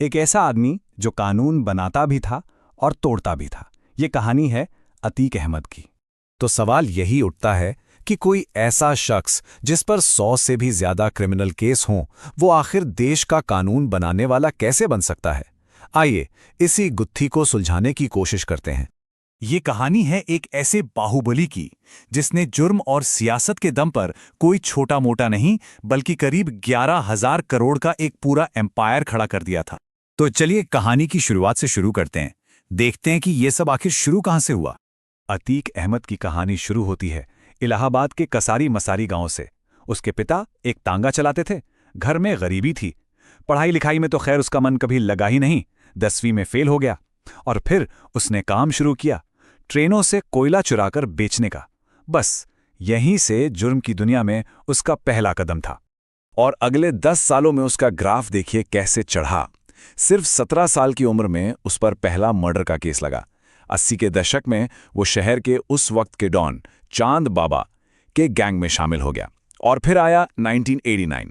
एक ऐसा आदमी जो कानून बनाता भी था और तोड़ता भी था। ये कहानी है अतीक अहमद की। तो सवाल यही उठता है कि कोई ऐसा शख्स जिस पर 100 से भी ज्यादा क्रिमिनल केस हों, वो आखिर देश का कानून बनाने वाला कैसे बन सकता है? आइए इसी गुत्थी को सुलझाने की कोशिश करते हैं। ये कहानी है एक ऐसे बाहुबली की जिसने जुर्म और सियासत के दम पर कोई छोटा मोटा नहीं बल्कि करीब 11,000 करोड़ का एक पूरा एम्पायर खड़ा कर दिया था। तो चलिए कहानी की शुरुआत से शुरू करते हैं। देखते हैं कि ये सब आखिर शुरू कहां से हुआ। अतीक अहमद की कहानी शुरू होती है इलाहाबाद के कसारी मसारी गांव से। उसके पिता एक तांगा चलाते थे। घर में गरीबी थी। पढ़ाई लिखाई में तो खैर उसका मन कभी लगा ही नहीं। 10वीं में फेल हो गया और फिर उसने काम शुरू किया, ट्रेनों से कोयला चुराकर बेचने का। बस यहीं से जुर्म की दुनिया में उसका पहला कदम था। और अगले 10 सालों में उसका ग्राफ देखिए कैसे चढ़ा। सिर्फ 17 साल की उम्र में उस पर पहला मर्डर का केस लगा। 80 के दशक में वो शहर के उस वक्त के डॉन चांद बाबा के गैंग में शामिल हो गया। और फिर आया 1989।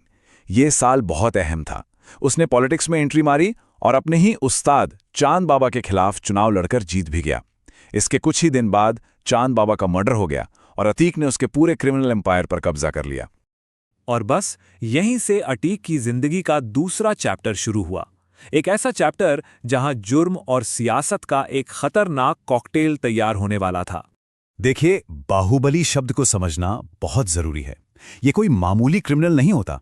ये साल बहुत अहम था। उसने पॉलिटिक्स में एंट्री मारी और अपने ही उस्ताद चांद बाबा के खिलाफ चुनाव लड़कर जीत भी गया। इसके कुछ ही दिन बाद चांद बाबा का मर्डर हो गया और अतीक ने उसके पूरे क्रिमिनल एम्पायर पर कब्जा कर लिया। और बस यहीं से अतीक की जिंदगी का दूसरा चैप्टर शुरू हुआ। एक ऐसा चैप्टर जहां जुर्म और सियासत का एक खतरनाक कॉकटेल तैयार होने वाला था। देखिए, बाहुबली शब्द को समझना बहुत जरूरी है। ये कोई मामूली क्रिमिनल नहीं होता।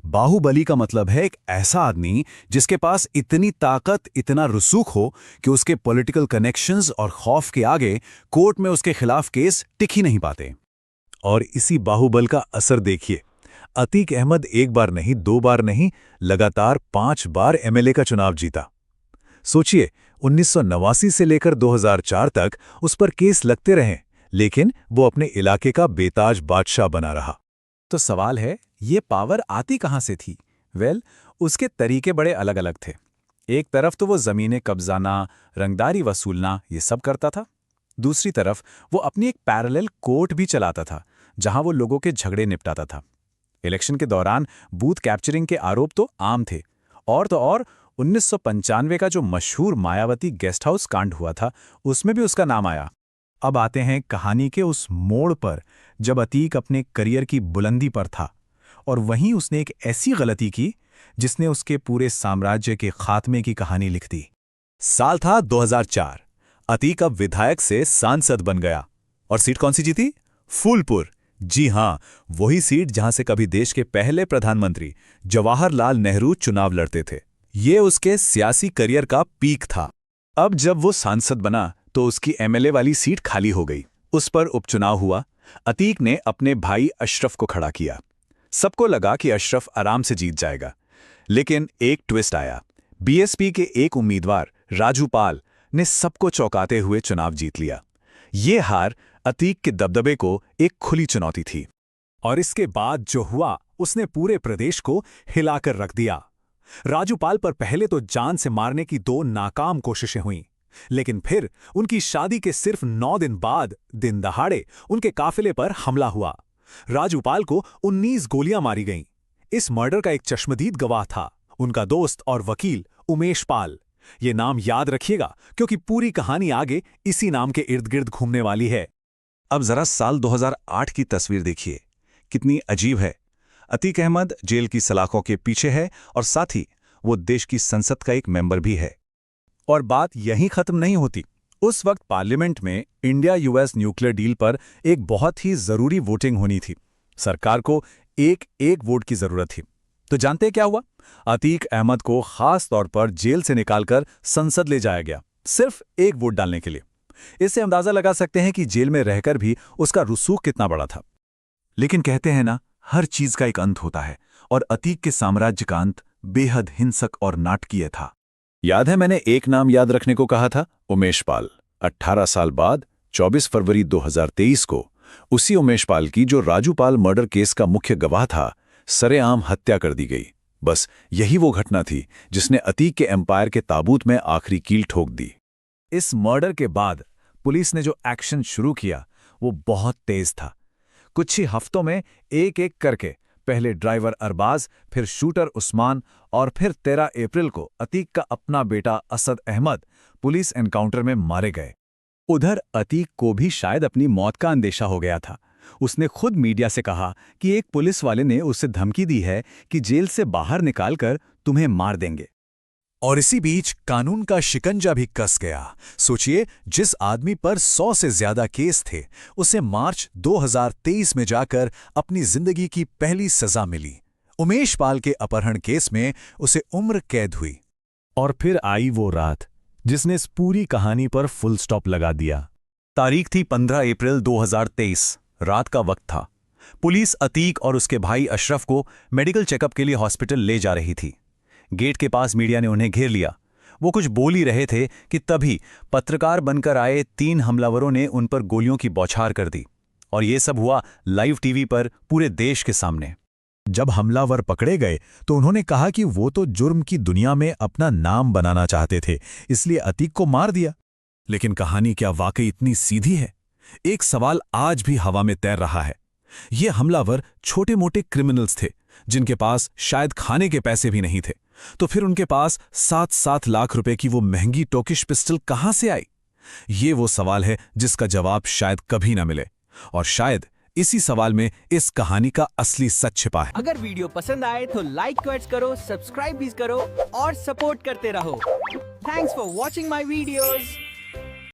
बाहुबली का मतलब है एक ऐसा आदमी जिसके पास इतनी ताकत, इतना रसूख हो कि उसके पॉलिटिकल कनेक्शंस और खौफ के आगे कोर्ट में उसके खिलाफ केस टिक ही नहीं पाते। और इसी बाहुबल का असर देखिए। अतीक अहमद एक बार नहीं, 2 बार नहीं, लगातार 5 बार एमएलए का चुनाव जीता। सोचिए, 1989 से लेकर 2004 तक उस पर केस लगते रहे, लेकिन वो अपने इलाके का बेताज बादशाह बना रहा। तो सवाल है, ये पावर आती कहां से थी? उसके तरीके बड़े अलग अलग थे। एक तरफ तो वो जमीनें कब्जाना, रंगदारी वसूलना, ये सब करता था। दूसरी तरफ वो अपनी एक पैरेलल कोर्ट भी चलाता था, जहां वो लोगों के झगड़े निपटाता था। इलेक्शन के दौरान बूथ कैप्चरिंग के आरोप तो आम थे। और तो और 1995 का जो मशहूर मायावती गेस्ट हाउस कांड हुआ था, उसमें भी उसका नाम आया। अब आते हैं कहानी के उस मोड़ पर जब अतीक अपने करियर की बुलंदी पर था और वहीं उसने एक ऐसी गलती की जिसने उसके पूरे साम्राज्य के खात्मे की कहानी लिख दी। साल था 2004। अतीक अब विधायक से सांसद बन गया। और सीट कौन सी जीती? फूलपुर। जी हां, वही सीट जहां से कभी देश के पहले प्रधानमंत्री जवाहरलाल नेहरू चुनाव लड़ते थे। ये उसके सियासी करियर का पीक था। अब जब वो सांसद बना तो उसकी एमएलए वाली सीट खाली हो गई। उस पर उपचुनाव हुआ। अतीक ने अपने भाई अशरफ को खड़ा किया। सबको लगा कि अशरफ आराम से जीत जाएगा, लेकिन एक ट्विस्ट आया। बीएसपी के एक उम्मीदवार राजू पाल ने सबको चौंकाते हुए चुनाव जीत लिया। ये हार अतीक के दबदबे को एक खुली चुनौती थी। और इसके बाद जो हुआ, उसने पूरे प्रदेश को हिलाकर रख दिया। राजूपाल पर पहले तो जान से मारने की 2 नाकाम कोशिशें हुईं, लेकिन फिर उनकी शादी के सिर्फ 9 दिन बाद दिन दहाड़े उनके काफिले पर हमला हुआ। राजूपाल को 19 गोलियां मारी गईं। इस मर्डर का एक चश्मदीद गवाह था, उनका दोस्त और वकील उमेश पाल। ये नाम याद रखिएगा, क्योंकि पूरी कहानी आगे इसी नाम के इर्द गिर्द घूमने वाली है। अब जरा साल 2008 की तस्वीर देखिए, कितनी अजीब है। अतीक अहमद जेल की सलाखों के पीछे है और साथ ही वो देश की संसद का एक मेंबर भी है। और बात यहीं खत्म नहीं होती। उस वक्त पार्लियामेंट में इंडिया यूएस न्यूक्लियर डील पर एक बहुत ही जरूरी वोटिंग होनी थी। सरकार को एक वोट की जरूरत थी। तो जानते क्या हुआ? अतीक अहमद को खास तौर पर जेल से निकालकर संसद ले जाया गया, सिर्फ एक वोट डालने के लिए। इससे अंदाजा लगा सकते हैं कि जेल में रहकर भी उसका रसूख कितना बड़ा था। लेकिन कहते हैं ना, हर चीज का एक अंत होता है, और अतीक के साम्राज्य का अंत बेहद हिंसक और नाटकीय था। याद है, मैंने एक नाम याद रखने को कहा था, उमेश पाल। 18 साल बाद 24 फरवरी 2023 को उसी उमेश पाल की, जो राजूपाल मर्डर केस का मुख्य गवाह था, सरेआम हत्या कर दी गई। बस यही वो घटना थी जिसने अतीक के एम्पायर के ताबूत में आखिरी कील ठोक दी। इस मर्डर के बाद पुलिस ने जो एक्शन शुरू किया वो बहुत तेज था। कुछ ही हफ्तों में एक एक करके पहले ड्राइवर अरबाज, फिर शूटर उस्मान और फिर 13 अप्रैल को अतीक का अपना बेटा असद अहमद पुलिस एनकाउंटर में मारे गए। उधर अतीक को भी शायद अपनी मौत का अंदेशा हो गया था। उसने खुद मीडिया से कहा कि एक पुलिस वाले ने उसे धमकी दी है कि जेल से बाहर निकालकर तुम्हें मार देंगे। और इसी बीच कानून का शिकंजा भी कस गया। सोचिए, जिस आदमी पर 100 से ज्यादा केस थे, उसे मार्च 2023 में जाकर अपनी जिंदगी की पहली सजा मिली। उमेश पाल के अपहरण केस में उसे उम्र कैद हुई। और फिर आई वो रात जिसने इस पूरी कहानी पर फुल स्टॉप लगा दिया। तारीख थी 15 अप्रैल 2023। रात का वक्त था। पुलिस अतीक और उसके भाई अशरफ को मेडिकल चेकअप के लिए हॉस्पिटल ले जा रही थी। गेट के पास मीडिया ने उन्हें घेर लिया। वो कुछ बोल ही रहे थे कि तभी पत्रकार बनकर आए 3 हमलावरों ने उन पर गोलियों की बौछार कर दी। और ये सब हुआ लाइव टीवी पर पूरे देश के सामने। जब हमलावर पकड़े गए तो उन्होंने कहा कि वो तो जुर्म की दुनिया में अपना नाम बनाना चाहते थे, इसलिए अतीक को मार दिया। लेकिन कहानी क्या वाकई इतनी सीधी है? एक सवाल आज भी हवा में तैर रहा है। ये हमलावर छोटे मोटे क्रिमिनल्स थे जिनके पास शायद खाने के पैसे भी नहीं थे, तो फिर उनके पास 7-7 लाख रुपए की वो महंगी टोकिश पिस्टल कहां से आई? ये वो सवाल है जिसका जवाब शायद कभी ना मिले। और शायद इसी सवाल में इस कहानी का असली सच छिपा है। अगर वीडियो पसंद आए तो लाइक करो, सब्सक्राइब भी करो और सपोर्ट करते रहो। Thanks for watching my videos.